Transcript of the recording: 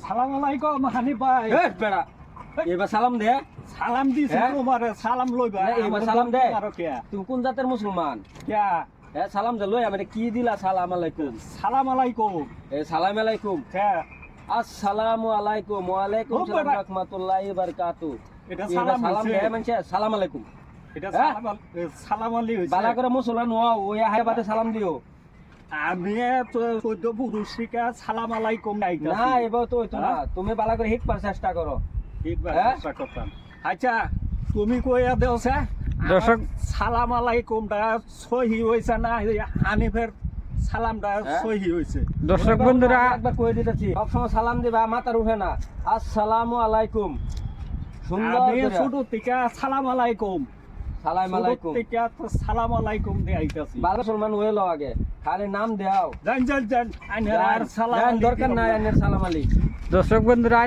সালাম আলাইকুম হানিফ ভাই। এ বেড়া এবার সালাম দে। সালাম দিছি হ্যাঁ? তোমারে সালাম লইবা। না, এবার সালাম দে। আর কে? তুমি কোন জাতের মুসলমান? কে? হ্যাঁ সালাম দে লই আমি কি দিলা সালাম আলাইকুম। সালাম আলাইকুম। এ সালাম আলাইকুম। কে? আসসালামু আলাইকুম ওয়া আলাইকুম ও সালাম বেটা। রাহমাতুল্লাহি ওয়া বারাকাতু। এটা এবার সালাম সালাম হইছে। দে মানছে সালাম আলাইকুম। এটা হ্যাঁ? সালাম আলি হইছে। বালা করে মুসলমান হও ওই হায়বাতে সালাম দিও। আমি তো 14 পুরুষ শিকা সালাম আলাইকুম নাইতাছি। না এবার তো হইতো না হ্যাঁ? তুমি বালা করে হিকবার চেষ্টা করো। একবার হ্যাঁ? চেষ্টা করতাম। আচ্ছা তুমি কইয়া দেওছে দর্শক সালাম আলাইকুমটা সহি হইছে না হানিফের সালামটা হ্যাঁ? সহি হইছে। দর্শক বন্ধুরা একবার কই দিতেছি সবসময় সালাম দিবা মাথার উঠে না। আসসালামু আলাইকুম সুন্দর আমি করে। ছোট থেকে সালাম আলাইকুম সালাম আলাইকুম ছোট থেকে তো সালাম আলাইকুম দিয়ে আইতাছি। বালা মুসলমান হইলো আগে খালি নাম দেও জান জান জান আইনের আর সালাম জান, আলাইকুম দরকার নাই আইনের সালাম আলাইকুম। দর্শক বন্ধুরা